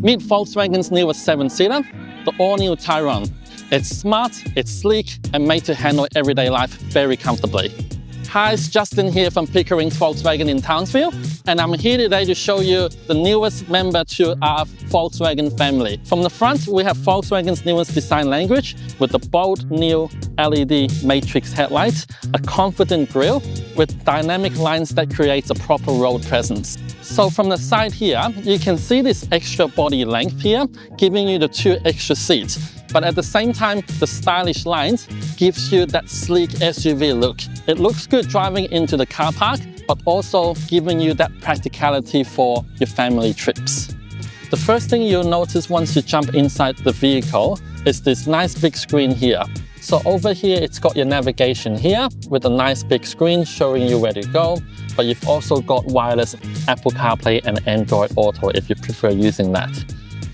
Meet Volkswagen's newest 7-seater, the all-new Tayron. It's smart, it's sleek, and made to handle everyday life very comfortably. Hi, it's Justin here from Pickerings Volkswagen in Townsville, and I'm here today to show you the newest member to our Volkswagen family. From the front, we have Volkswagen's newest design language with the bold new LED matrix headlights, a confident grille with dynamic lines that creates a proper road presence. So from the side here, you can see this extra body length here, giving you the 2 extra seats. But at the same time, the stylish lines gives you that sleek SUV look. It looks good driving into the car park, but also giving you that practicality for your family trips. The first thing you'll notice once you jump inside the vehicle is this nice big screen here. So over here, it's got your navigation here with a nice big screen showing you where to go, but you've also got wireless Apple CarPlay and Android Auto if you prefer using that.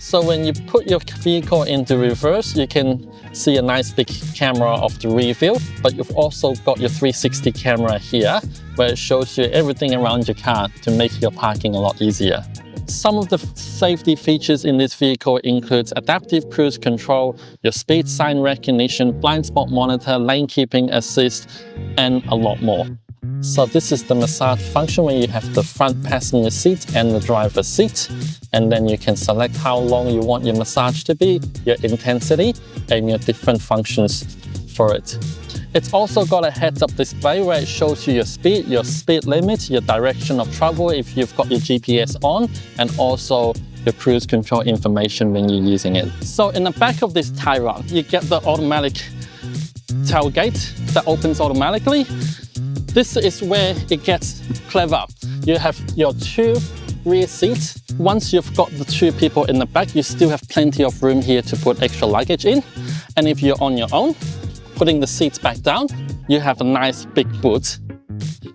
So when you put your vehicle into reverse, you can see a nice big camera of the rear view, but you've also got your 360 camera here, where it shows you everything around your car to make your parking a lot easier. Some of the safety features in this vehicle includes adaptive cruise control, your speed sign recognition, blind spot monitor, lane keeping assist, and a lot more. So this is the massage function where you have the front passenger seat and the driver's seat. And then you can select how long you want your massage to be, your intensity, and your different functions for it. It's also got a heads-up display where it shows you your speed limit, your direction of travel if you've got your GPS on, and also your cruise control information when you're using it. So in the back of this Tayron, you get the automatic tailgate that opens automatically. This is where it gets clever. You have your 2 rear seats. Once you've got the 2 people in the back, you still have plenty of room here to put extra luggage in. And if you're on your own, putting the seats back down, you have a nice big boot.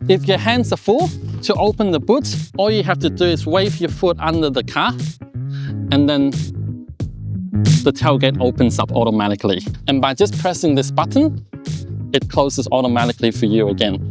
If your hands are full, to open the boot, all you have to do is wave your foot under the car, and then the tailgate opens up automatically. And by just pressing this button, it closes automatically for you again.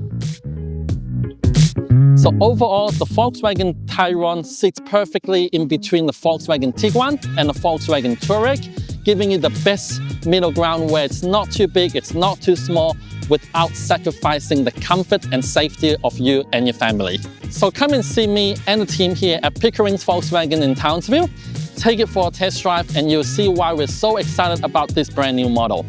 So overall, the Volkswagen Tayron sits perfectly in between the Volkswagen Tiguan and the Volkswagen Touareg, giving you the best middle ground where it's not too big, it's not too small, without sacrificing the comfort and safety of you and your family. So come and see me and the team here at Pickerings Volkswagen in Townsville. Take it for a test drive and you'll see why we're so excited about this brand new model.